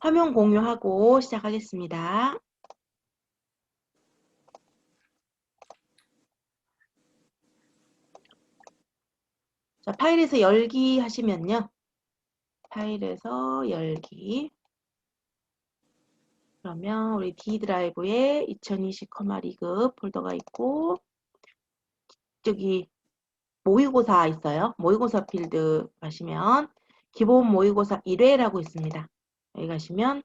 화면 공유하고 시작하겠습니다. 자, 파일에서 열기 하시면요. 파일에서 열기. 그러면 우리 D 드라이브에 2020 리그 폴더가 있고, 저기 모의고사 있어요. 모의고사 필드 가시면 기본 모의고사 1회라고 있습니다. 여기 가시면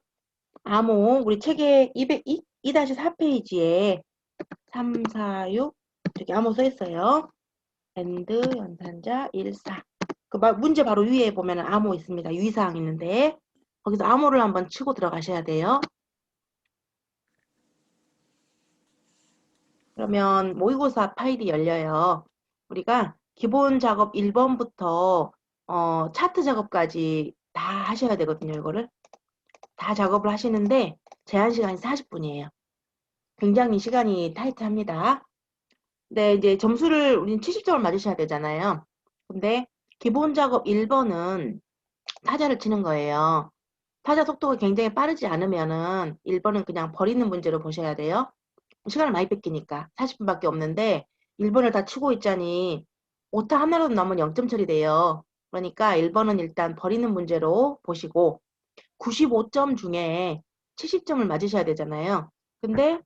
암호 우리 책의 2-4페이지에 3, 4, 6 저기 암호 써 있어요. 밴드 연산자 1, 4. 그 문제 바로 위에 보면 암호 있습니다. 유의사항 있는데 거기서 암호를 한번 치고 들어가셔야 돼요. 그러면 모의고사 파일이 열려요. 우리가 기본 작업 1번부터 차트 작업까지 다 하셔야 되거든요. 이거를 다 작업을 하시는데 제한 시간이 40분이에요. 굉장히 시간이 타이트합니다. 근데 이제 점수를 우리는 70점을 맞으셔야 되잖아요. 근데 기본 작업 1번은 타자를 치는 거예요. 타자 속도가 굉장히 빠르지 않으면은 1번은 그냥 버리는 문제로 보셔야 돼요. 시간을 많이 뺏기니까 40분밖에 없는데 1번을 다 치고 있자니 오타 하나라도 나오면 0점 처리돼요. 그러니까 1번은 일단 버리는 문제로 보시고 95점 중에 70점을 맞으셔야 되잖아요. 근데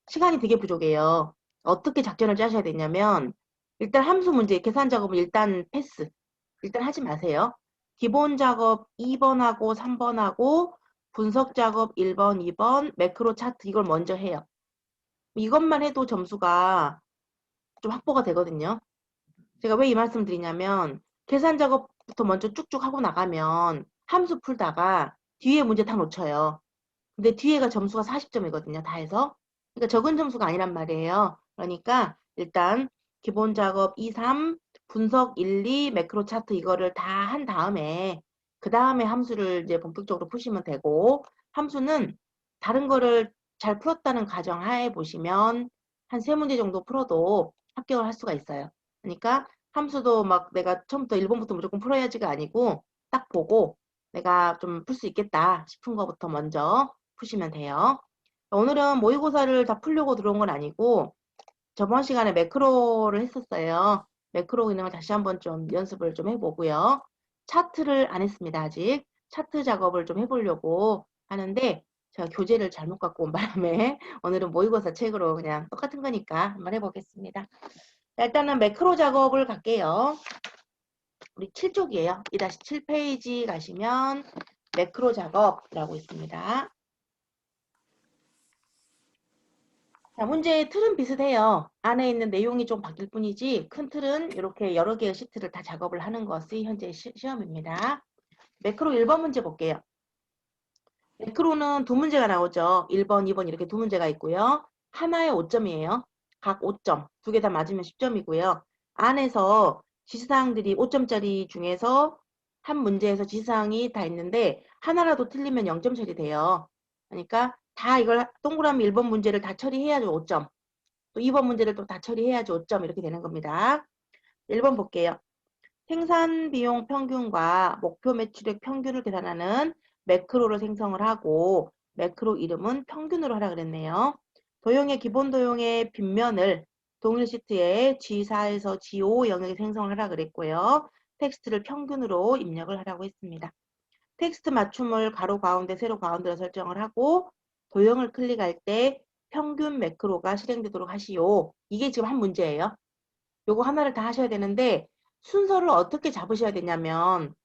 시간이 되게 부족해요. 어떻게 작전을 짜셔야 되냐면 일단 함수 문제 계산 작업을 일단 패스. 일단 하지 마세요. 기본 작업 2번하고 3번하고 분석 작업 1번, 2번, 매크로 차트 이걸 먼저 해요. 이것만 해도 점수가 좀 확보가 되거든요. 제가 왜 이 말씀 드리냐면 계산 작업부터 먼저 쭉쭉 하고 나가면 함수 풀다가 뒤에 문제 다 놓쳐요. 근데 뒤에가 점수가 40점이거든요. 다 해서. 그러니까 적은 점수가 아니란 말이에요. 그러니까 일단 기본 작업 2, 3, 분석 1, 2, 매크로 차트 이거를 다 한 다음에 그 다음에 함수를 이제 본격적으로 푸시면 되고 함수는 다른 거를 잘 풀었다는 가정하에 보시면 한 3문제 정도 풀어도 합격을 할 수가 있어요. 그러니까 함수도 막 내가 처음부터 1번부터 무조건 풀어야지가 아니고 딱 보고 내가 좀 풀 수 있겠다 싶은 거부터 먼저 푸시면 돼요. 오늘은 모의고사를 다 풀려고 들어온 건 아니고 저번 시간에 매크로를 했었어요. 매크로 기능을 다시 한번 좀 연습을 좀 해보고요. 차트를 안 했습니다. 아직. 차트 작업을 좀 해보려고 하는데 제가 교재를 잘못 갖고 온 바람에 오늘은 모의고사 책으로 그냥 똑같은 거니까 한번 해보겠습니다. 자, 일단은 매크로 작업을 갈게요. 우리 7쪽이에요. 2-7페이지 가시면 매크로 작업이라고 있습니다. 자, 문제의 틀은 비슷해요. 안에 있는 내용이 좀 바뀔 뿐이지 큰 틀은 이렇게 여러 개의 시트를 다 작업을 하는 것이 현재 시험입니다. 매크로 1번 문제 볼게요. 매크로는 두 문제가 나오죠. 1번, 2번 이렇게 두 문제가 있고요. 하나에 5점이에요. 각 5점. 두 개 다 맞으면 10점이고요. 안에서 지시사항들이 5점짜리 중에서 한 문제에서 지시사항이 다 있는데 하나라도 틀리면 0점 처리돼요. 그러니까 다 이걸 동그라미 1번 문제를 다 처리해야죠. 5점. 또 2번 문제를 또 다 처리해야죠. 5점 이렇게 되는 겁니다. 1번 볼게요. 생산 비용 평균과 목표 매출액 평균을 계산하는 매크로를 생성을 하고 매크로 이름은 평균으로 하라 그랬네요. 도형의 기본 도형의 빗면을 동일 시트에 G4에서 G5 영역에 생성을 하라 그랬고요. 텍스트를 평균으로 입력을 하라고 했습니다. 텍스트 맞춤을 가로 가운데 세로 가운데로 설정을 하고 도형을 클릭할 때 평균 매크로가 실행되도록 하시오. 이게 지금 한 문제예요. 요거 하나를 다 하셔야 되는데 순서를 어떻게 잡으셔야 되냐면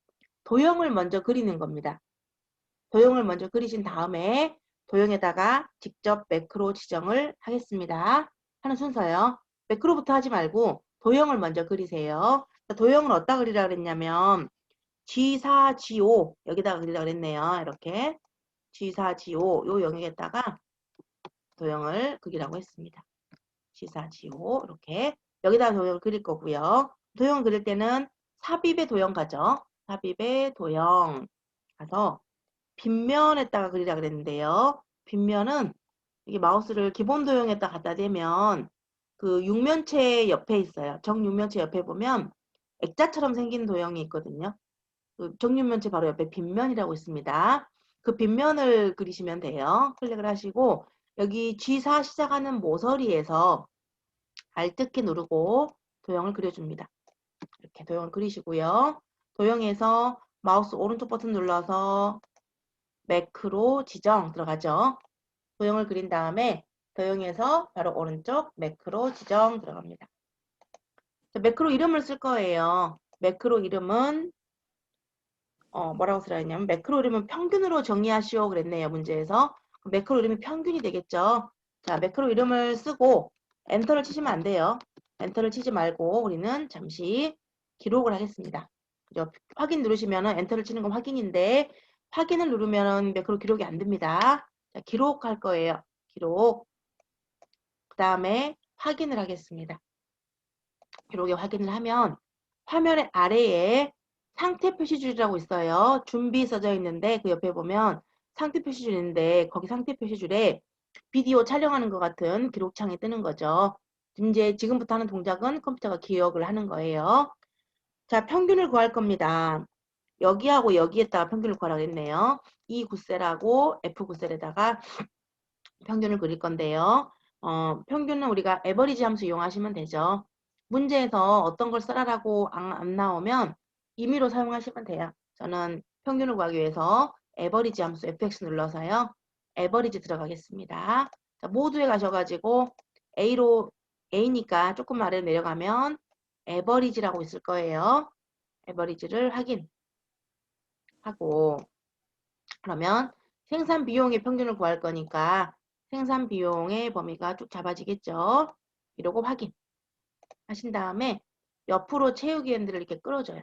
도형을 먼저 그리는 겁니다. 도형을 먼저 그리신 다음에 도형에다가 직접 매크로 지정을 하겠습니다. 하는 순서요. 매크로부터 하지 말고 도형을 먼저 그리세요. 도형을 어디다 그리라 그랬냐면 G4, G5 여기다가 그리라 그랬네요. 이렇게 G4, G5 요 영역에다가 도형을 그리라고 했습니다. G4, G5 이렇게 여기다가 도형을 그릴 거고요. 도형 그릴 때는 삽입의 도형 가죠. 삽입의 도형 가서 빗면에다가 그리라 그랬는데요. 빗면은 이게 마우스를 기본 도형에다 갖다 대면 그 육면체 옆에 있어요. 정육면체 옆에 보면 액자처럼 생긴 도형이 있거든요. 그 정육면체 바로 옆에 빗면이라고 있습니다. 그 빗면을 그리시면 돼요. 클릭을 하시고 여기 G4 시작하는 모서리에서 Alt키 누르고 도형을 그려줍니다. 이렇게 도형을 그리시고요. 도형에서 마우스 오른쪽 버튼 눌러서 매크로 지정 들어가죠. 도형을 그린 다음에 도형에서 바로 오른쪽 매크로 지정 들어갑니다. 자, 매크로 이름을 쓸 거예요. 매크로 이름은 뭐라고 쓰라 했냐면 매크로 이름은 평균으로 정의하시오 그랬네요. 문제에서. 매크로 이름이 평균이 되겠죠. 자, 매크로 이름을 쓰고 엔터를 치시면 안 돼요. 엔터를 치지 말고 우리는 잠시 기록을 하겠습니다. 그죠? 확인 누르시면은 엔터를 치는 건 확인인데 확인을 누르면은 매크로 기록이 안 됩니다. 자, 기록할 거예요. 기록. 그 다음에 확인을 하겠습니다. 기록에 확인을 하면 화면의 아래에 상태 표시줄이라고 있어요. 준비 써져 있는데 그 옆에 보면 상태 표시줄인데 거기 상태 표시줄에 비디오 촬영하는 것 같은 기록창이 뜨는 거죠. 이제 지금부터 하는 동작은 컴퓨터가 기억을 하는 거예요. 자, 평균을 구할 겁니다. 여기하고 여기에다가 평균을 구하라고 했네요. E 9셀하고 F 9셀에다가 평균을 그릴 건데요. 평균은 우리가 에버리지 함수 이용하시면 되죠. 문제에서 어떤 걸 써라라고 안 나오면 임의로 사용하시면 돼요. 저는 평균을 구하기 위해서 에버리지 함수 fx 눌러서요. 에버리지 들어가겠습니다. 자, 모두에 가셔가지고 A로 A니까 조금 아래로 내려가면 에버리지라고 있을 거예요. 에버리지를 확인하고 그러면 생산 비용의 평균을 구할 거니까 생산 비용의 범위가 쭉 잡아지겠죠. 이러고 확인 하신 다음에 옆으로 채우기 핸들을 이렇게 끌어줘요.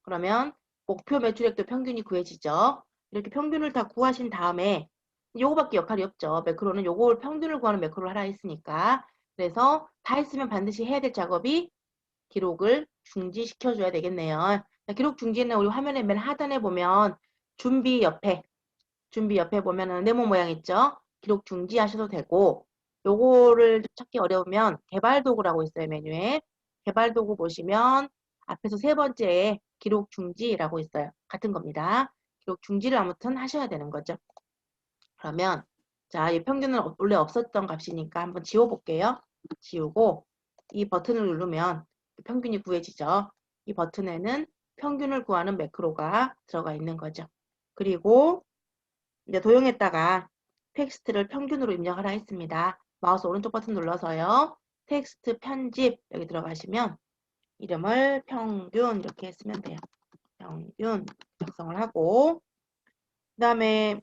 그러면 목표 매출액도 평균이 구해지죠. 이렇게 평균을 다 구하신 다음에 요거밖에 역할이 없죠. 매크로는 요걸 평균을 구하는 매크로를 하라 했으니까. 그래서 다 했으면 반드시 해야 될 작업이 기록을 중지시켜줘야 되겠네요. 기록 중지는 우리 화면의 맨 하단에 보면 준비 옆에 보면은 네모 모양 있죠? 기록 중지하셔도 되고 요거를 찾기 어려우면 개발 도구라고 있어요. 메뉴에. 개발 도구 보시면 앞에서 세 번째에 기록 중지라고 있어요. 같은 겁니다. 기록 중지를 아무튼 하셔야 되는 거죠. 그러면 자, 이 평균은 원래 없었던 값이니까 한번 지워볼게요. 지우고 이 버튼을 누르면 평균이 구해지죠. 이 버튼에는 평균을 구하는 매크로가 들어가 있는 거죠. 그리고 이제 도형에다가 텍스트를 평균으로 입력하라 했습니다. 마우스 오른쪽 버튼 눌러서요. 텍스트 편집 여기 들어가시면 이름을 평균 이렇게 쓰면 돼요. 평균 작성을 하고 그 다음에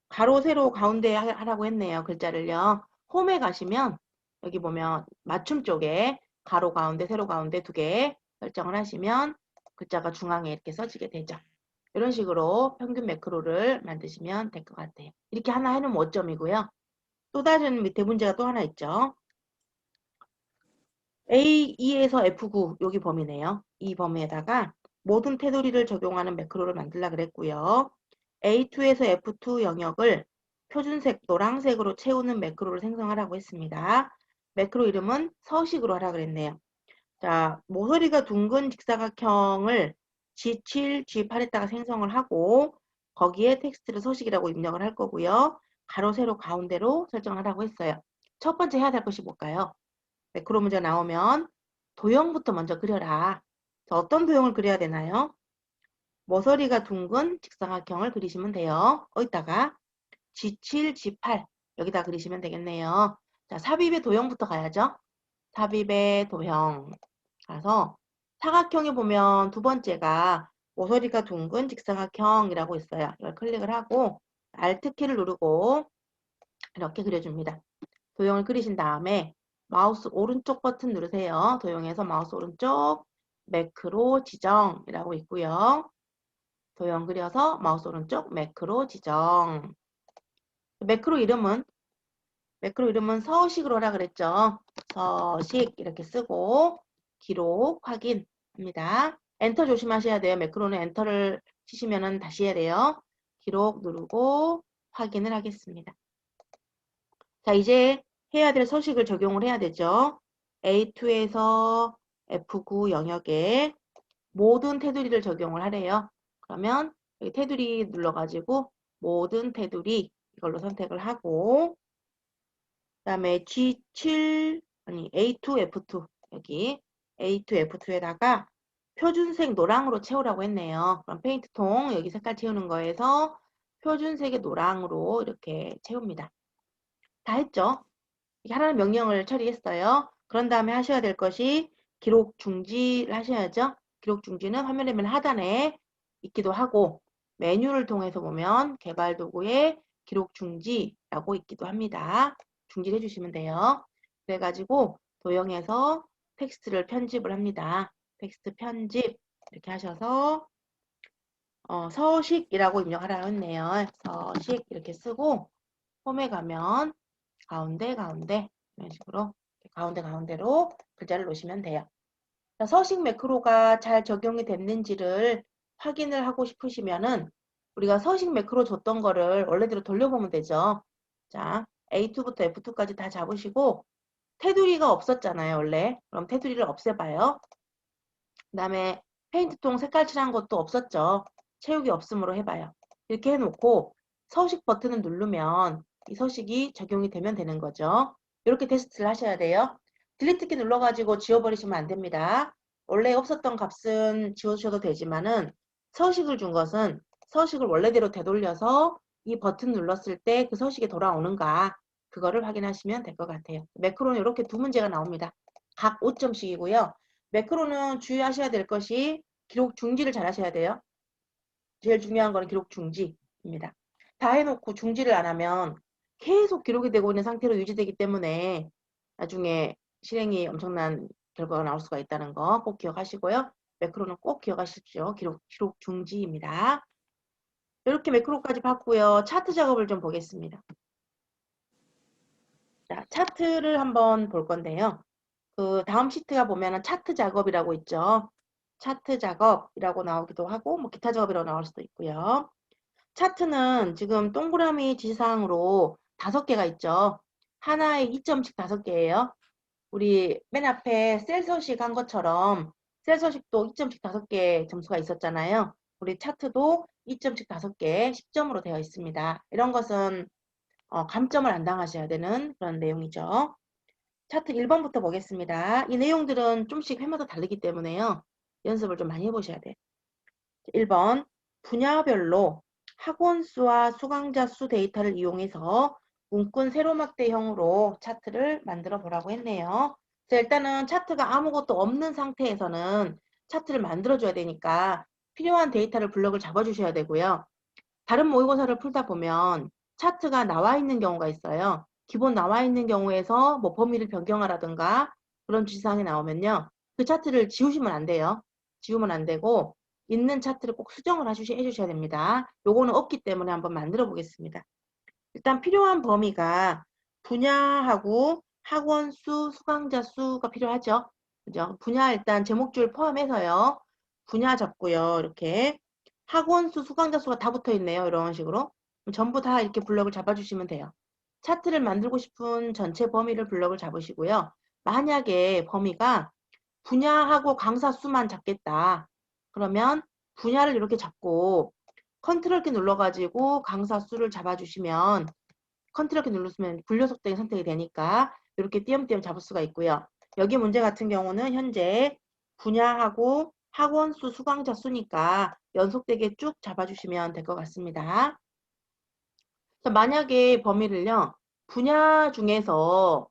가로 세로 가운데 하라고 했네요. 글자를요. 홈에 가시면 여기 보면 맞춤 쪽에 가로 가운데 세로 가운데 두 개 설정을 하시면 글자가 중앙에 이렇게 써지게 되죠. 이런 식으로 평균 매크로를 만드시면 될 것 같아요. 이렇게 하나 해놓으면 5점이고요. 또 다른 밑에 문제가 또 하나 있죠. A2에서 F9 여기 범위네요. 이 범위에다가 모든 테두리를 적용하는 매크로를 만들라 그랬고요. A2에서 F2 영역을 표준색 노란색으로 채우는 매크로를 생성하라고 했습니다. 매크로 이름은 서식으로 하라 그랬네요. 자, 모서리가 둥근 직사각형을 G7, G8에다가 생성을 하고 거기에 텍스트를 서식이라고 입력을 할 거고요. 가로, 세로, 가운데로 설정하라고 했어요. 첫 번째 해야 될 것이 뭘까요? 매크로 문제 나오면 도형부터 먼저 그려라. 자, 어떤 도형을 그려야 되나요? 모서리가 둥근 직사각형을 그리시면 돼요. 여기다가 G7, G8 여기다 그리시면 되겠네요. 자, 삽입의 도형부터 가야죠. 삽입의 도형 가서 사각형에 보면 두 번째가 모서리가 둥근 직사각형이라고 있어요. 이걸 클릭을 하고 Alt키를 누르고 이렇게 그려줍니다. 도형을 그리신 다음에 마우스 오른쪽 버튼 누르세요. 도형에서 마우스 오른쪽 매크로 지정이라고 있고요. 도형 그려서 마우스 오른쪽 매크로 지정. 매크로 이름은 서식으로 하라 그랬죠. 서식 이렇게 쓰고 기록 확인합니다. 엔터 조심하셔야 돼요. 매크로는 엔터를 치시면은 다시 해야 돼요. 기록 누르고 확인을 하겠습니다. 자, 이제 해야 될 서식을 적용을 해야 되죠. A2에서 F9 영역에 모든 테두리를 적용을 하래요. 그러면 여기 테두리 눌러가지고 모든 테두리 이걸로 선택을 하고 그다음에 G7 아니 A2F2 여기 A2F2에다가 표준색 노랑으로 채우라고 했네요. 그럼 페인트통 여기 색깔 채우는 거에서 표준색의 노랑으로 이렇게 채웁니다. 다 했죠? 하라는 명령을 처리했어요. 그런 다음에 하셔야 될 것이 기록 중지를 하셔야죠. 기록 중지는 화면의 맨 하단에 있기도 하고 메뉴를 통해서 보면 개발 도구에 기록 중지라고 있기도 합니다. 중지를 해주시면 돼요. 그래가지고 도형에서 텍스트를 편집을 합니다. 텍스트 편집 이렇게 하셔서 서식이라고 입력하라고 했네요. 서식 이렇게 쓰고 홈에 가면 가운데 이런 식으로 가운데로 글자를 놓으시면 돼요. 서식 매크로가 잘 적용이 됐는지를 확인을 하고 싶으시면은 우리가 서식 매크로 줬던 거를 원래대로 돌려보면 되죠. 자, A2부터 F2까지 다 잡으시고 테두리가 없었잖아요, 원래. 그럼 테두리를 없애봐요. 그 다음에 페인트통 색깔 칠한 것도 없었죠. 채우기 없음으로 해봐요. 이렇게 해놓고 서식 버튼을 누르면 이 서식이 적용이 되면 되는 거죠. 이렇게 테스트를 하셔야 돼요. 딜리트 키 눌러가지고 지워버리시면 안 됩니다. 원래 없었던 값은 지워주셔도 되지만은 서식을 준 것은 서식을 원래대로 되돌려서 이 버튼 눌렀을 때 그 서식이 돌아오는가 그거를 확인하시면 될 것 같아요. 매크로는 이렇게 두 문제가 나옵니다. 각 5점씩이고요. 매크로는 주의하셔야 될 것이 기록 중지를 잘 하셔야 돼요. 제일 중요한 거는 기록 중지입니다. 다 해놓고 중지를 안 하면 계속 기록이 되고 있는 상태로 유지되기 때문에 나중에 실행이 엄청난 결과가 나올 수가 있다는 거 꼭 기억하시고요. 매크로는 꼭 기억하십시오. 기록 중지입니다. 이렇게 매크로까지 봤고요. 차트 작업을 좀 보겠습니다. 자, 차트를 한번 볼 건데요. 그 다음 시트가 보면은 차트 작업이라고 있죠. 차트 작업이라고 나오기도 하고 뭐 기타 작업이라고 나올 수도 있고요. 차트는 지금 동그라미 지시사항으로 5개가 있죠. 하나에 2점씩 5개예요. 우리 맨 앞에 셀 서식 한 것처럼 셀 서식도 2점씩 5개 점수가 있었잖아요. 우리 차트도 2점씩 5개 10점으로 되어 있습니다. 이런 것은 감점을 안 당하셔야 되는 그런 내용이죠. 차트 1번부터 보겠습니다. 이 내용들은 좀씩 회마다 다르기 때문에요. 연습을 좀 많이 해보셔야 돼요. 1번 분야별로 학원 수와 수강자 수 데이터를 이용해서 문구 세로막대형으로 차트를 만들어 보라고 했네요. 자, 일단은 차트가 아무것도 없는 상태에서는 차트를 만들어 줘야 되니까 필요한 데이터를 블럭을 잡아 주셔야 되고요. 다른 모의고사를 풀다 보면 차트가 나와 있는 경우가 있어요. 기본 나와 있는 경우에서 뭐 범위를 변경하라든가 그런 지시사항이 나오면요. 그 차트를 지우시면 안 돼요. 지우면 안 되고 있는 차트를 꼭 수정을 해주셔야 됩니다. 요거는 없기 때문에 한번 만들어 보겠습니다. 일단 필요한 범위가 분야하고 학원 수, 수강자 수가 필요하죠. 그죠? 분야 일단 제목줄 포함해서요. 분야 잡고요. 이렇게 학원 수, 수강자 수가 다 붙어 있네요. 이런 식으로. 전부 다 이렇게 블럭을 잡아주시면 돼요. 차트를 만들고 싶은 전체 범위를 블럭을 잡으시고요. 만약에 범위가 분야하고 강사 수만 잡겠다. 그러면 분야를 이렇게 잡고 컨트롤 키 눌러가지고 강사 수를 잡아주시면 컨트롤 키 누르시면 분류속도의 선택이 되니까 이렇게 띄엄띄엄 잡을 수가 있고요. 여기 문제 같은 경우는 현재 분야하고 학원 수, 수강자 수니까 연속되게 쭉 잡아주시면 될 것 같습니다. 만약에 범위를요, 분야 중에서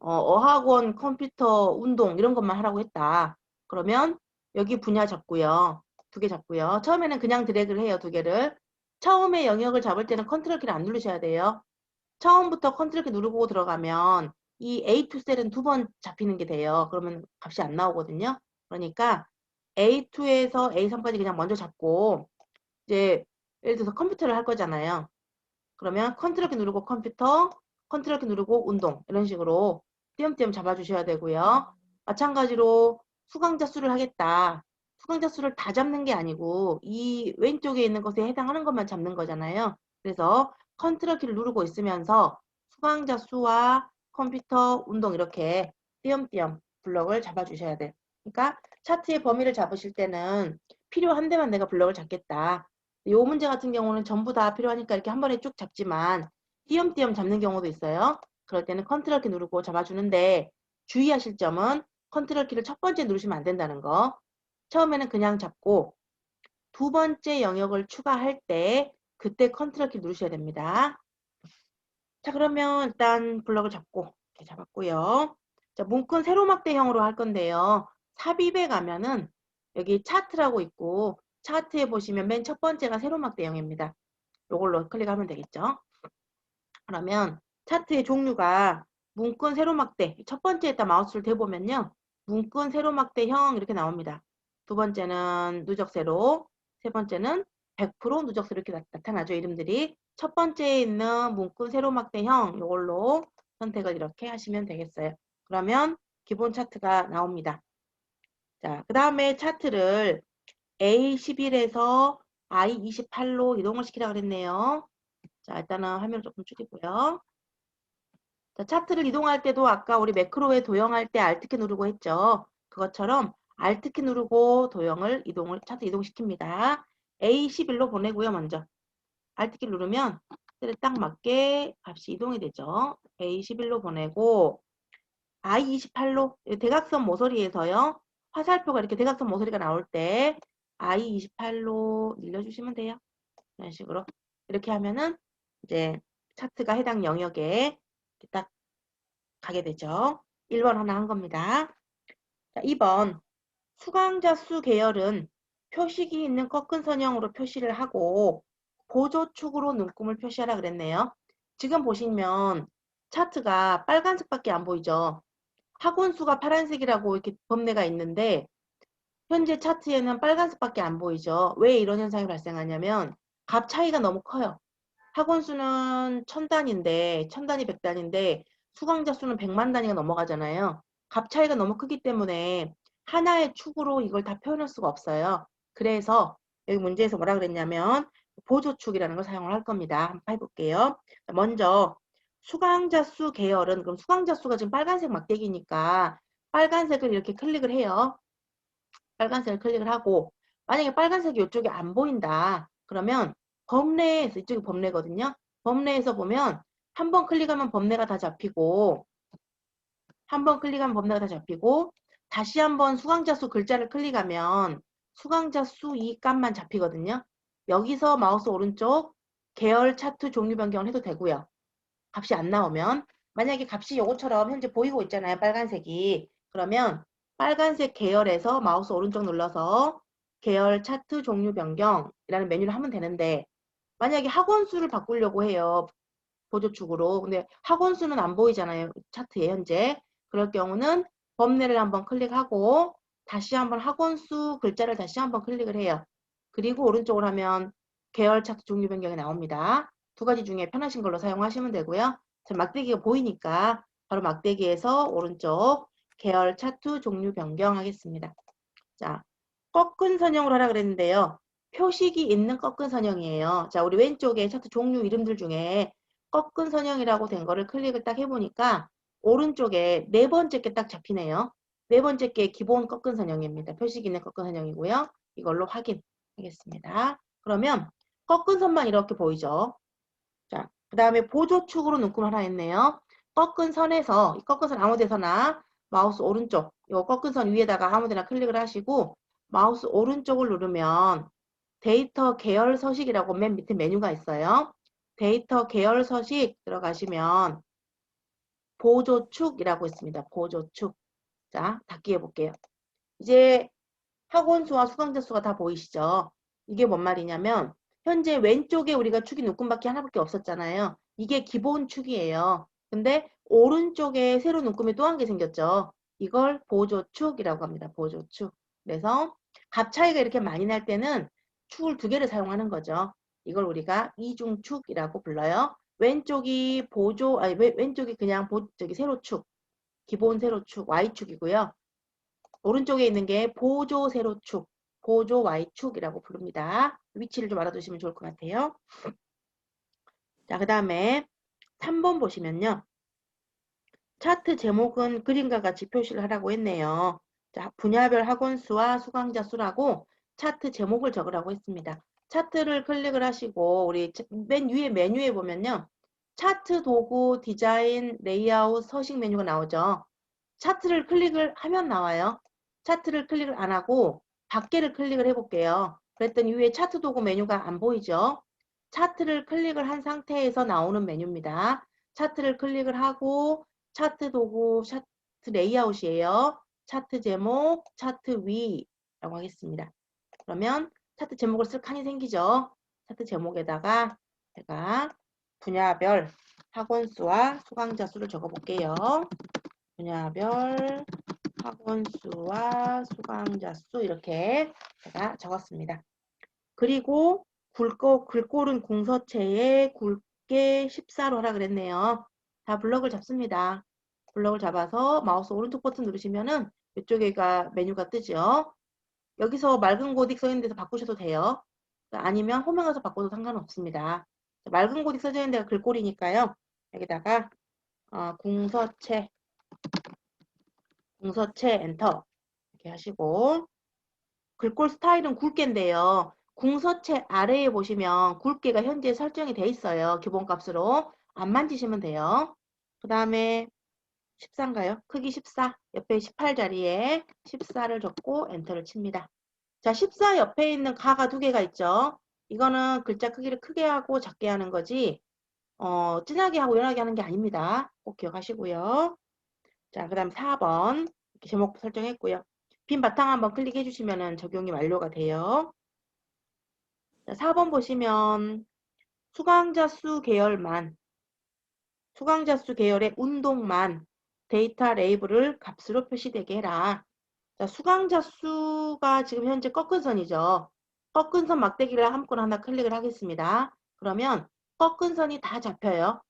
어학원, 컴퓨터, 운동 이런 것만 하라고 했다. 그러면 여기 분야 잡고요. 2개 잡고요. 처음에는 그냥 드래그를 해요. 2개를. 처음에 영역을 잡을 때는 컨트롤 키를 안 누르셔야 돼요. 처음부터 컨트롤 키 누르고 들어가면 이 A2 셀은 2번 잡히는 게 돼요. 그러면 값이 안 나오거든요. 그러니까 A2에서 A3까지 그냥 먼저 잡고 이제 예를 들어서 컴퓨터를 할 거잖아요. 그러면 컨트롤 키 누르고 컴퓨터, 컨트롤 키 누르고 운동 이런 식으로 띄엄띄엄 잡아주셔야 되고요. 마찬가지로 수강자 수를 하겠다. 수강자 수를 다 잡는 게 아니고 이 왼쪽에 있는 것에 해당하는 것만 잡는 거잖아요. 그래서 컨트롤 키를 누르고 있으면서 수강자 수와 컴퓨터, 운동 이렇게 띄엄띄엄 블럭을 잡아주셔야 돼요. 그러니까 차트의 범위를 잡으실 때는 필요한 데만 내가 블럭을 잡겠다. 이 문제 같은 경우는 전부 다 필요하니까 이렇게 한 번에 쭉 잡지만 띄엄띄엄 잡는 경우도 있어요. 그럴 때는 컨트롤 키 누르고 잡아주는데 주의하실 점은 컨트롤 키를 첫 번째 누르시면 안 된다는 거. 처음에는 그냥 잡고 두 번째 영역을 추가할 때 그때 컨트롤 키 누르셔야 됩니다. 자, 그러면 일단 블럭을 잡고 이렇게 잡았고요. 자, 문건 세로막대형으로 할 건데요. 삽입에 가면은 여기 차트라고 있고 차트에 보시면 맨 첫 번째가 세로막대형입니다. 요걸로 클릭하면 되겠죠. 그러면 차트의 종류가 문건 세로막대 첫 번째에다 마우스를 대보면요. 문건 세로막대형 이렇게 나옵니다. 두 번째는 누적세로, 세 번째는 100% 누적세로 이렇게 나타나죠. 이름들이. 첫 번째에 있는 문건 세로막대형 이걸로 선택을 이렇게 하시면 되겠어요. 그러면 기본 차트가 나옵니다. 자, 그 다음에 차트를 A11에서 I28로 이동을 시키라 그랬네요. 자, 일단은 화면을 조금 줄이고요. 자, 차트를 이동할 때도 아까 우리 매크로에 도형할 때 Alt키 누르고 했죠. 그것처럼 Alt키 누르고 도형을 차트 이동시킵니다. A11로 보내고요, 먼저. Alt키 누르면 그때 딱 맞게 값이 이동이 되죠. A11로 보내고 I28로 대각선 모서리에서요. 화살표가 이렇게 대각선 모서리가 나올 때 I28로 늘려주시면 돼요. 이런 식으로. 이렇게 하면은 이제 차트가 해당 영역에 딱 가게 되죠. 1번 하나 한 겁니다. 자, 2번 수강자 수 계열은 표식이 있는 꺾은 선형으로 표시를 하고 보조축으로 눈금을 표시하라 그랬네요. 지금 보시면 차트가 빨간색밖에 안 보이죠. 학원수가 파란색이라고 이렇게 범례가 있는데 현재 차트에는 빨간색밖에 안 보이죠. 왜 이런 현상이 발생하냐면 값 차이가 너무 커요. 학원수는 1000단인데 1000단이 100단인데 수강자 수는 100만 단위가 넘어가잖아요. 값 차이가 너무 크기 때문에 하나의 축으로 이걸 다 표현할 수가 없어요. 그래서 여기 문제에서 뭐라 그랬냐면 보조축이라는 걸 사용을 할 겁니다. 한번 해볼게요. 먼저 수강자 수 계열은 그럼 수강자 수가 지금 빨간색 막대기니까 빨간색을 이렇게 클릭을 해요. 빨간색을 클릭을 하고 만약에 빨간색이 이쪽에 안 보인다. 그러면 범례에서 이쪽이 범례거든요. 범례에서 보면 한 번 클릭하면 범례가 다 잡히고 한 번 클릭하면 범례가 다 잡히고 다시 한번 수강자 수 글자를 클릭하면 수강자 수 이 값만 잡히거든요. 여기서 마우스 오른쪽 계열 차트 종류 변경을 해도 되고요. 값이 안 나오면 만약에 값이 요거처럼 현재 보이고 있잖아요. 빨간색이. 그러면 빨간색 계열에서 마우스 오른쪽 눌러서 계열 차트 종류 변경이라는 메뉴를 하면 되는데 만약에 학원수를 바꾸려고 해요. 보조축으로. 근데 학원수는 안 보이잖아요. 차트에 현재. 그럴 경우는 범례를 한번 클릭하고 다시 한번 학원수 글자를 다시 한번 클릭을 해요. 그리고 오른쪽으로 하면 계열 차트 종류 변경이 나옵니다. 두 가지 중에 편하신 걸로 사용하시면 되고요. 막대기가 보이니까 바로 막대기에서 오른쪽 계열 차트 종류 변경하겠습니다. 자, 꺾은 선형으로 하라 그랬는데요. 표식이 있는 꺾은 선형이에요. 자, 우리 왼쪽에 차트 종류 이름들 중에 꺾은 선형이라고 된 거를 클릭을 딱 해보니까 오른쪽에 네 번째 게 딱 잡히네요. 네 번째 게 기본 꺾은 선형입니다. 표식 있는 꺾은 선형이고요. 이걸로 확인하겠습니다. 그러면 꺾은 선만 이렇게 보이죠. 자, 그 다음에 보조축으로 눈금 하나 했네요. 꺾은 선에서, 이 꺾은 선 아무 데서나 마우스 오른쪽, 이 꺾은 선 위에다가 아무 데나 클릭을 하시고 마우스 오른쪽을 누르면 데이터 계열 서식이라고 맨 밑에 메뉴가 있어요. 데이터 계열 서식 들어가시면 보조축이라고 있습니다. 보조축. 자, 닫기 해볼게요. 이제 학원수와 수강자 수가 다 보이시죠? 이게 뭔 말이냐면 현재 왼쪽에 우리가 축이 눈금밖에 하나밖에 없었잖아요. 이게 기본 축이에요. 근데 오른쪽에 새로 눈금이 또 한 개 생겼죠. 이걸 보조축이라고 합니다. 보조축. 그래서 값 차이가 이렇게 많이 날 때는 축을 두 개를 사용하는 거죠. 이걸 우리가 이중축이라고 불러요. 왼쪽이 왼쪽이 그냥 저기 세로축, 기본 세로축, Y축이고요. 오른쪽에 있는 게 보조 세로축, 보조 Y축이라고 부릅니다. 위치를 좀 알아두시면 좋을 것 같아요. 자, 그 다음에 3번 보시면요. 차트 제목은 그림과 같이 표시를 하라고 했네요. 자, 분야별 학원수와 수강자 수라고 차트 제목을 적으라고 했습니다. 차트를 클릭을 하시고 우리 맨 위에 메뉴에 보면요. 차트 도구, 디자인, 레이아웃, 서식 메뉴가 나오죠. 차트를 클릭을 하면 나와요. 차트를 클릭을 안 하고 밖에를 클릭을 해볼게요. 그랬더니 위에 차트 도구 메뉴가 안 보이죠. 차트를 클릭을 한 상태에서 나오는 메뉴입니다. 차트를 클릭을 하고 차트 도구, 차트 레이아웃이에요. 차트 제목, 차트 위라고 하겠습니다. 그러면 차트 제목을 쓸 칸이 생기죠. 차트 제목에다가 제가 분야별 학원 수와 수강자 수를 적어볼게요. 분야별 학원 수와 수강자 수 이렇게 제가 적었습니다. 그리고 글꼴은 공서체에 굵게 14로 하라 그랬네요. 자, 블럭을 잡습니다. 블럭을 잡아서 마우스 오른쪽 버튼 누르시면은 이쪽에가 메뉴가 뜨죠. 여기서 맑은 고딕 써 있는 데서 바꾸셔도 돼요. 아니면 홈에 가서 바꿔도 상관없습니다. 맑은 고딕 써져 있는 데가 글꼴이니까요. 여기다가 궁서체 엔터 이렇게 하시고 글꼴 스타일은 굵게인데요. 궁서체 아래에 보시면 굵게가 현재 설정이 돼 있어요. 기본값으로 안 만지시면 돼요. 그 다음에 14인가요? 크기 14 옆에 18 자리에 14를 적고 엔터를 칩니다. 자, 14 옆에 있는 가가 두 개가 있죠. 이거는 글자 크기를 크게 하고 작게 하는 거지 진하게 하고 연하게 하는 게 아닙니다. 꼭 기억하시고요. 자, 그 다음 4번 이렇게 제목 설정했고요. 빈 바탕 한번 클릭해 주시면 적용이 완료가 돼요. 자, 4번 보시면 수강자 수 계열만 수강자 수 계열의 운동만 데이터 레이블을 값으로 표시되게 해라. 자, 수강자 수가 지금 현재 꺾은 선이죠. 꺾은 선 막대기를 아무거나 하나 클릭을 하겠습니다. 그러면 꺾은 선이 다 잡혀요.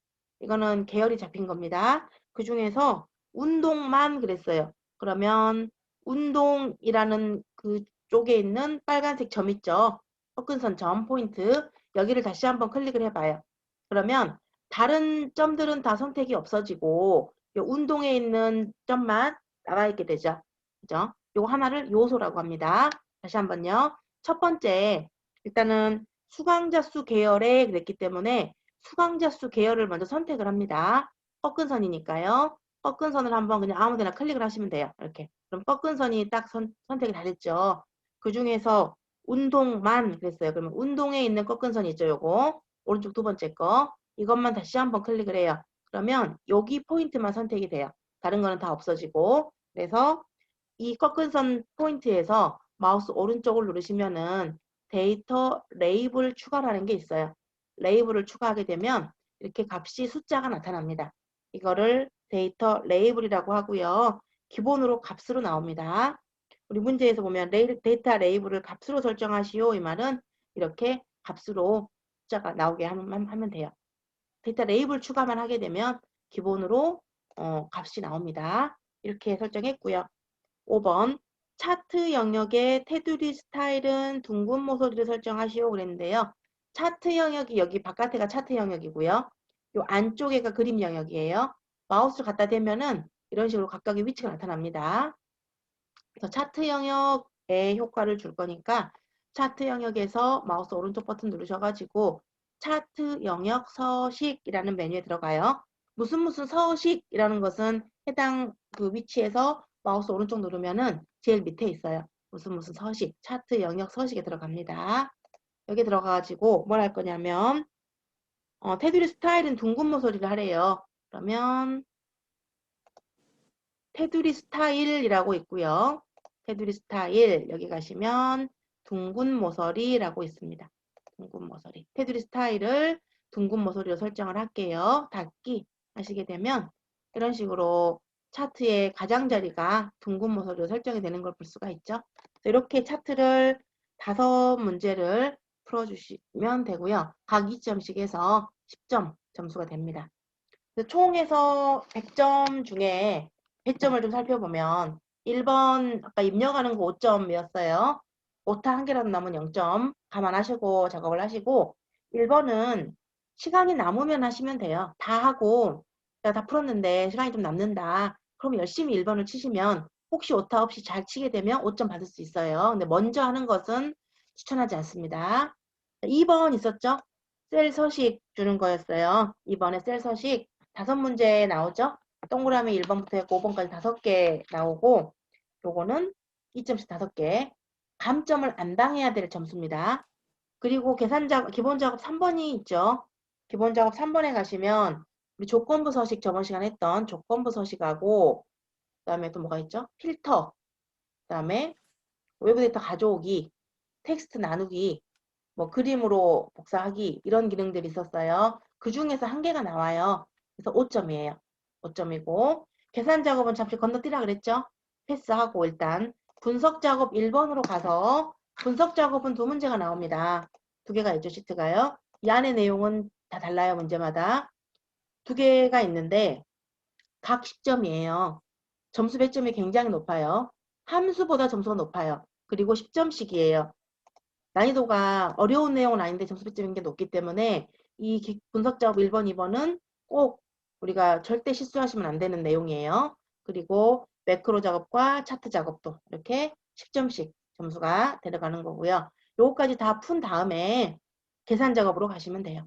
이거는 계열이 잡힌 겁니다. 그 중에서 운동만 그랬어요. 그러면 운동이라는 그 쪽에 있는 빨간색 점 있죠. 꺾은 선 점 포인트 여기를 다시 한번 클릭을 해봐요. 그러면 다른 점들은 다 선택이 없어지고 이 운동에 있는 점만 나와 있게 되죠. 그죠? 요거 하나를 요소라고 합니다. 다시 한번요. 첫 번째, 일단은 수강자 수 계열에 그랬기 때문에 수강자 수 계열을 먼저 선택을 합니다. 꺾은 선이니까요. 꺾은 선을 한번 그냥 아무 데나 클릭을 하시면 돼요. 이렇게. 그럼 꺾은 선이 딱 선택이 다 됐죠. 그 중에서 운동만 그랬어요. 그러면 운동에 있는 꺾은 선이 있죠. 요거. 오른쪽 두 번째 거. 이것만 다시 한번 클릭을 해요. 그러면 여기 포인트만 선택이 돼요. 다른 거는 다 없어지고. 그래서 이 꺾은 선 포인트에서 마우스 오른쪽을 누르시면은 데이터 레이블 추가라는 게 있어요. 레이블을 추가하게 되면 이렇게 값이 숫자가 나타납니다. 이거를 데이터 레이블이라고 하고요. 기본으로 값으로 나옵니다. 우리 문제에서 보면 데이터 레이블을 값으로 설정하시오. 이 말은 이렇게 값으로 숫자가 나오게 하면 돼요. 데이터 레이블 추가만 하게 되면 기본으로 값이 나옵니다. 이렇게 설정했고요. 5번 차트 영역의 테두리 스타일은 둥근 모서리를 설정하시오 그랬는데요. 차트 영역이 여기 바깥에가 차트 영역이고요. 요 안쪽에가 그림 영역이에요. 마우스를 갖다 대면은 이런 식으로 각각의 위치가 나타납니다. 그래서 차트 영역에 효과를 줄 거니까 차트 영역에서 마우스 오른쪽 버튼 누르셔가지고 차트 영역 서식이라는 메뉴에 들어가요. 무슨 서식이라는 것은 해당 그 위치에서 마우스 오른쪽 누르면은 제일 밑에 있어요. 무슨 서식, 차트 영역 서식에 들어갑니다. 여기 들어가가지고 뭘 할 거냐면 테두리 스타일은 둥근 모서리를 하래요. 그러면 테두리 스타일이라고 있고요. 테두리 스타일 여기 가시면 둥근 모서리라고 있습니다. 둥근 모서리. 테두리 스타일을 둥근 모서리로 설정을 할게요. 닫기 하시게 되면 이런 식으로 차트의 가장자리가 둥근 모서리로 설정이 되는 걸 볼 수가 있죠. 이렇게 차트를 5문제를 풀어주시면 되고요. 각 2점씩 해서 10점 점수가 됩니다. 총에서 100점 중에 100점을 좀 살펴보면 1번 아까 입력하는 거 5점이었어요. 오타 한 개라도 남은 0점 감안하시고 작업을 하시고 1번은 시간이 남으면 하시면 돼요. 다 하고 내가 다 풀었는데 시간이 좀 남는다. 그럼 열심히 1번을 치시면 혹시 오타 없이 잘 치게 되면 5점 받을 수 있어요. 근데 먼저 하는 것은 추천하지 않습니다. 2번 있었죠? 셀 서식 주는 거였어요. 2번에 셀 서식 5문제 나오죠? 동그라미 1번부터 해서 5번까지 5개 나오고 요거는 2점씩 5개. 감점을 안 당해야 될 점수입니다. 그리고 기본 작업 3번이 있죠? 기본 작업 3번에 가시면 우리 조건부 서식 저번 시간에 했던 조건부 서식하고 그다음에 또 뭐가 있죠? 필터, 그다음에 외부 데이터 가져오기, 텍스트 나누기, 뭐 그림으로 복사하기 이런 기능들이 있었어요. 그 중에서 한 개가 나와요. 그래서 5점이에요. 5점이고 계산 작업은 잠시 건너뛰라 그랬죠? 패스하고 일단 분석 작업 1번으로 가서 분석 작업은 2문제가 나옵니다. 2개가 있죠, 시트가요. 이 안에 내용은 다 달라요, 문제마다. 2개가 있는데 각 10점이에요. 점수 배점이 굉장히 높아요. 함수보다 점수가 높아요. 그리고 10점씩이에요. 난이도가 어려운 내용은 아닌데 점수 배점인 게 높기 때문에 이 분석 작업 1번, 2번은 꼭 우리가 절대 실수하시면 안 되는 내용이에요. 그리고 매크로 작업과 차트 작업도 이렇게 10점씩 점수가 데려가는 거고요. 요거까지 다 푼 다음에 계산 작업으로 가시면 돼요.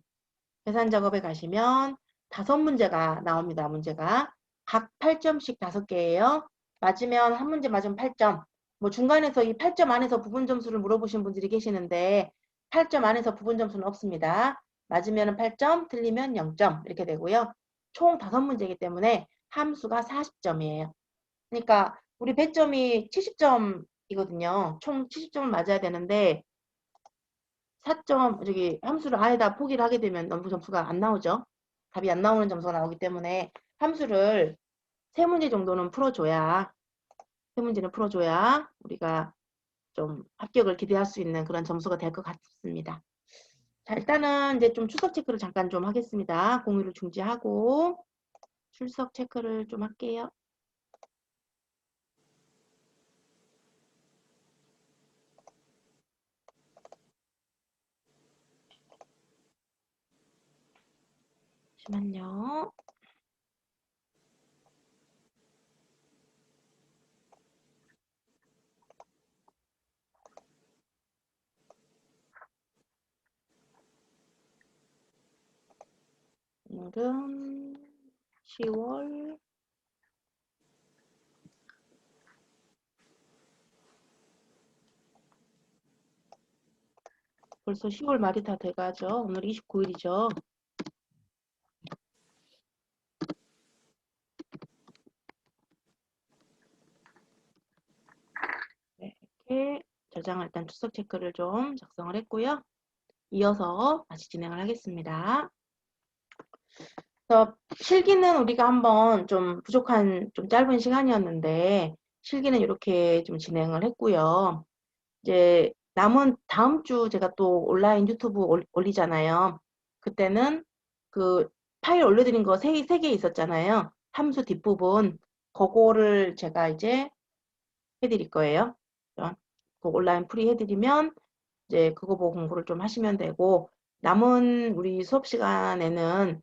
계산 작업에 가시면 5문제가 나옵니다. 문제가 각 8점씩 5개예요. 맞으면 한 문제 맞으면 8점. 뭐 중간에서 이 8점 안에서 부분 점수를 물어보신 분들이 계시는데 8점 안에서 부분 점수는 없습니다. 맞으면 8점, 틀리면 0점 이렇게 되고요. 총 5문제이기 때문에 함수가 40점이에요. 그러니까 우리 배점이 70점이거든요. 총 70점을 맞아야 되는데 4점 저기 함수를 아예 다 포기를 하게 되면 너무 점수가 안 나오죠. 답이 안 나오는 점수가 나오기 때문에 함수를 3문제 정도는 풀어줘야 3문제는 풀어줘야 우리가 좀 합격을 기대할 수 있는 그런 점수가 될 것 같습니다. 자, 일단은 이제 좀 출석 체크를 잠깐 좀 하겠습니다. 공유를 중지하고 출석 체크를 좀 할게요. 잠시만요. 오늘은 10월 벌써 10월 말이 다 돼가죠. 오늘 29일이죠. 네, 이렇게 저장을 일단 출석 체크를 좀 작성을 했고요. 이어서 다시 진행을 하겠습니다. 그래서 실기는 우리가 한번 좀 부족한 좀 짧은 시간이었는데 실기는 이렇게 좀 진행을 했고요. 이제 남은 다음 주 제가 또 온라인 유튜브 올리잖아요. 그때는 그 파일 올려드린 거 세 개 있었잖아요. 함수 뒷부분 그거를 제가 이제 해드릴 거예요. 그 온라인 프리 해드리면 이제 그거 보고 공부를 좀 하시면 되고 남은 우리 수업 시간에는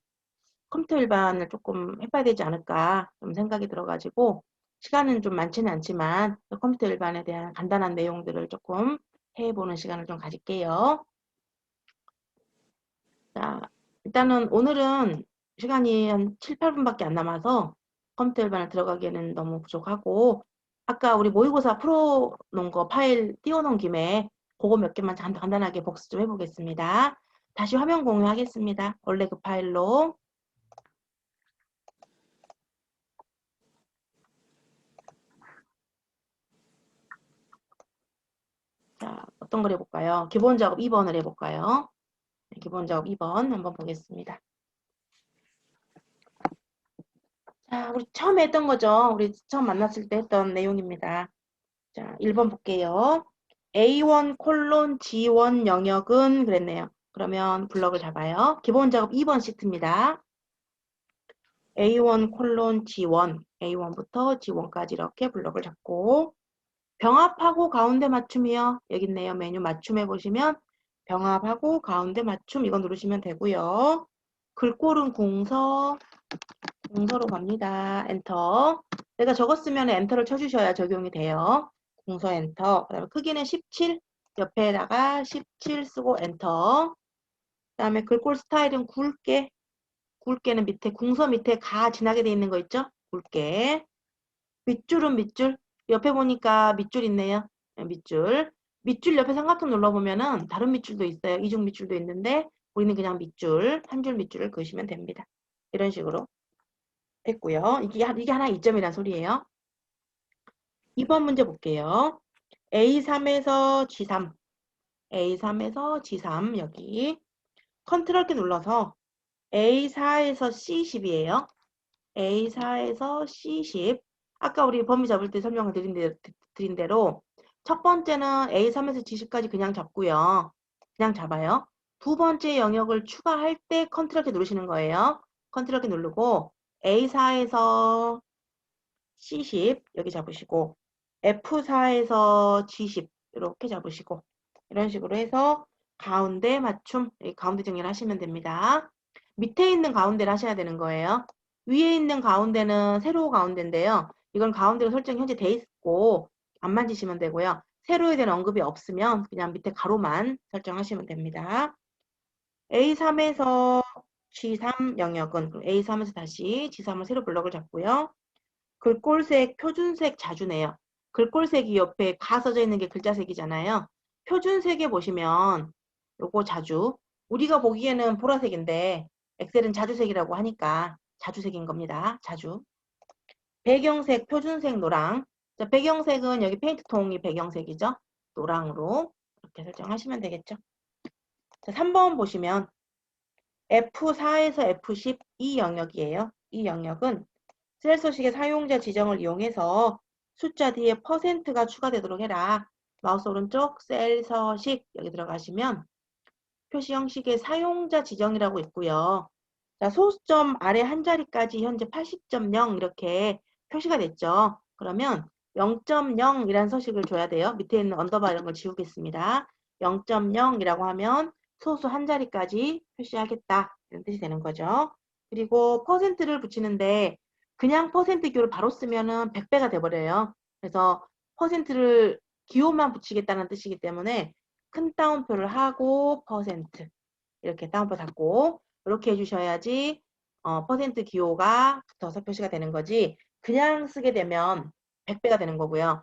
컴퓨터 일반을 조금 해봐야 되지 않을까 좀 생각이 들어가지고 시간은 좀 많지는 않지만 컴퓨터 일반에 대한 간단한 내용들을 조금 해보는 시간을 좀 가질게요. 자, 일단은 오늘은 시간이 한 7, 8분밖에 안 남아서 컴퓨터 일반을 들어가기에는 너무 부족하고 아까 우리 모의고사 풀어놓은 거 파일 띄워놓은 김에 그거 몇 개만 간단하게 복습 좀 해보겠습니다. 다시 화면 공유하겠습니다. 원래 그 파일로. 자, 어떤 걸 해볼까요? 기본 작업 2번을 해볼까요? 네, 기본 작업 2번 한번 보겠습니다. 자, 우리 처음에 했던 거죠. 우리 처음 만났을 때 했던 내용입니다. 자, 1번 볼게요. A1 콜론 G1 영역은 그랬네요. 그러면 블럭을 잡아요. 기본 작업 2번 시트입니다. A1 콜론 G1, A1부터 G1까지 이렇게 블럭을 잡고 병합하고 가운데 맞춤이요. 여기 있네요. 메뉴 맞춤해 보시면 병합하고 가운데 맞춤 이거 누르시면 되고요. 글꼴은 공서로 갑니다. 엔터. 내가 적었으면 엔터를 쳐주셔야 적용이 돼요. 공서 엔터. 그다음에 크기는 17. 옆에다가 17 쓰고 엔터. 그 다음에 글꼴 스타일은 굵게는 밑에 궁서 밑에 가 지나게 돼 있는 거 있죠? 굵게. 밑줄은 밑줄. 옆에 보니까 밑줄 있네요. 네, 밑줄. 밑줄 옆에 삼각형 눌러보면은 다른 밑줄도 있어요. 이중 밑줄도 있는데 우리는 그냥 밑줄, 한 줄 밑줄을 그으시면 됩니다. 이런 식으로 됐고요. 이게 하나 이점이란 소리예요. 2번 문제 볼게요. A3에서 G3, A3에서 G3 여기 컨트롤 키 눌러서 A4에서 C10이에요. A4에서 C10. 아까 우리 범위 잡을 때 설명을 드린 대로 첫 번째는 A3에서 G10까지 그냥 잡고요. 그냥 잡아요. 두 번째 영역을 추가할 때 컨트롤 키 누르시는 거예요. 컨트롤 키 누르고 A4에서 C10 여기 잡으시고 F4에서 G10 이렇게 잡으시고 이런 식으로 해서 가운데 맞춤, 가운데 정리를 하시면 됩니다. 밑에 있는 가운데를 하셔야 되는 거예요. 위에 있는 가운데는 세로 가운데인데요. 이건 가운데로 설정이 현재 돼 있고 안 만지시면 되고요. 세로에 대한 언급이 없으면 그냥 밑에 가로만 설정하시면 됩니다. A3에서 G3 영역은 A3에서 다시 G3을 세로 블럭을 잡고요. 글꼴색, 표준색 자주 내요. 글꼴색이 옆에 가 써져 있는 게 글자색이잖아요. 표준색에 보시면 요거 자주, 우리가 보기에는 보라색인데 엑셀은 자주색이라고 하니까 자주색인 겁니다. 자주. 배경색, 표준색 노랑. 자, 배경색은 여기 페인트통이 배경색이죠. 노랑으로 이렇게 설정하시면 되겠죠. 자, 3번 보시면 F4에서 F10 이 영역이에요. 이 영역은 셀 서식의 사용자 지정을 이용해서 숫자 뒤에 %가 추가되도록 해라. 마우스 오른쪽 셀 서식 여기 들어가시면 표시 형식의 사용자 지정이라고 있고요. 자, 소수점 아래 한 자리까지 현재 80.0 이렇게 표시가 됐죠. 그러면 0.0이라는 서식을 줘야 돼요. 밑에 있는 언더바 이런 걸 지우겠습니다. 0.0이라고 하면 소수 한 자리까지 표시하겠다. 이런 뜻이 되는 거죠. 그리고 %를 붙이는데 그냥 % 기호를 바로 쓰면은 100배가 돼버려요. 그래서 %를 기호만 붙이겠다는 뜻이기 때문에 큰 따옴표를 하고 % 이렇게 따옴표 닫고 이렇게 해주셔야지 퍼센트 기호가 붙어서 표시가 되는 거지 그냥 쓰게 되면 100배가 되는 거고요.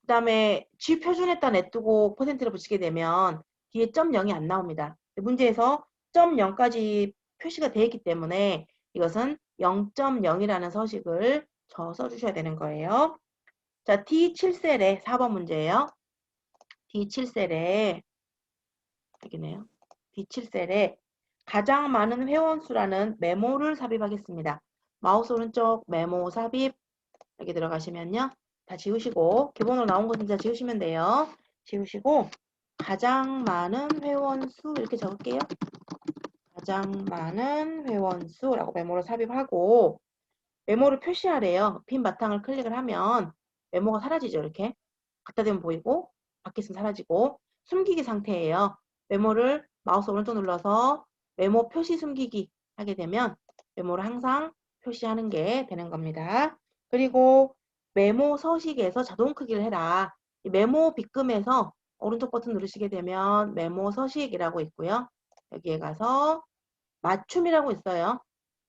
그 다음에 G 표준에다 냅두고 %를 붙이게 되면 뒤에 점 0이 안 나옵니다. 문제에서 점 0까지 표시가 되어 있기 때문에 이것은 0.0이라는 서식을 써주셔야 되는 거예요. 자, D7셀에 4번 문제예요. D7셀에 여기네요. D7셀에 가장 많은 회원수라는 메모를 삽입하겠습니다. 마우스 오른쪽 메모 삽입 여기 들어가시면요. 다 지우시고 기본으로 나온 거 진짜 지우시면 돼요. 지우시고 가장 많은 회원수 이렇게 적을게요. 가장 많은 회원수라고 메모를 삽입하고 메모를 표시하래요. 빈 바탕을 클릭을 하면 메모가 사라지죠. 이렇게 갖다 대면 보이고 밖에 있으면 사라지고 숨기기 상태예요. 메모를 마우스 오른쪽 눌러서 메모 표시 숨기기 하게 되면 메모를 항상 표시하는 게 되는 겁니다. 그리고 메모 서식에서 자동 크기를 해라. 이 메모 빗금에서 오른쪽 버튼 누르시게 되면 메모 서식이라고 있고요. 여기에 가서 맞춤이라고 있어요.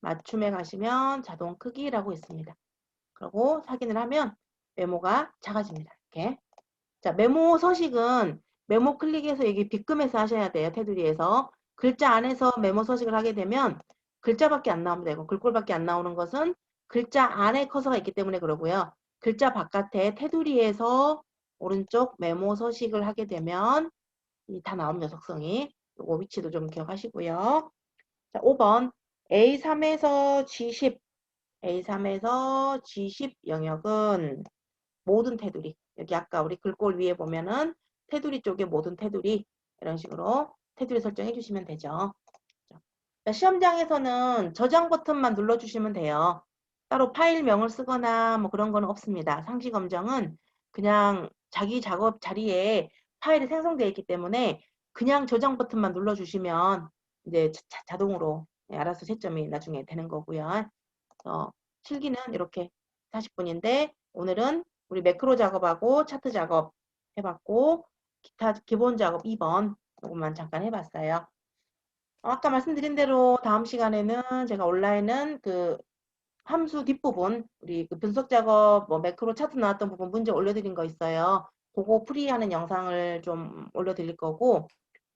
맞춤에 가시면 자동 크기라고 있습니다. 그리고 확인을 하면 메모가 작아집니다. 이렇게. 자, 메모 서식은 메모 클릭해서 여기 빗금해서 하셔야 돼요. 테두리에서. 글자 안에서 메모 서식을 하게 되면 글자밖에 안 나옵니다. 이거 글꼴밖에 안 나오는 것은 글자 안에 커서가 있기 때문에 그러고요. 글자 바깥에 테두리에서 오른쪽 메모 서식을 하게 되면 다 나옵니다. 속성이. 요거 위치도 좀 기억하시고요. 자, 5번 A3에서 G10 A3에서 G10 영역은 모든 테두리. 여기 아까 우리 글꼴 위에 보면은 테두리 쪽에 모든 테두리 이런 식으로 테두리 설정해 주시면 되죠. 자, 시험장에서는 저장 버튼만 눌러주시면 돼요. 따로 파일명을 쓰거나 뭐 그런 건 없습니다. 상시 검정은 그냥 자기 작업 자리에 파일이 생성되어 있기 때문에 그냥 저장 버튼만 눌러주시면 이제 자동으로 알아서 채점이 나중에 되는 거고요. 실기는 이렇게 40분인데 오늘은 우리 매크로 작업하고 차트 작업 해봤고 기타 기본 작업 2번 이것만 잠깐 해봤어요. 아까 말씀드린 대로 다음 시간에는 제가 온라인은 그 함수 뒷부분, 우리 그 분석 작업, 뭐 매크로 차트 나왔던 부분 문제 올려드린 거 있어요. 그거 풀이하는 영상을 좀 올려드릴 거고,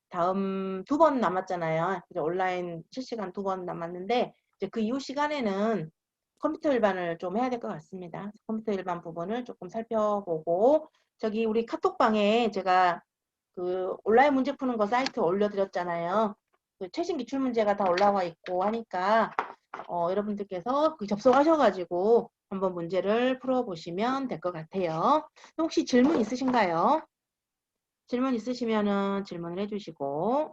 다음 2번 남았잖아요. 이제 온라인 실시간 2번 남았는데, 이제 그 이후 시간에는 컴퓨터 일반을 좀 해야 될 것 같습니다. 컴퓨터 일반 부분을 조금 살펴보고, 저기 우리 카톡방에 제가 그 온라인 문제 푸는 거 사이트 올려드렸잖아요. 그 최신 기출 문제가 다 올라와 있고 하니까 여러분들께서 그 접속하셔가지고 한번 문제를 풀어보시면 될 것 같아요. 혹시 질문 있으신가요? 질문 있으시면은 질문을 해주시고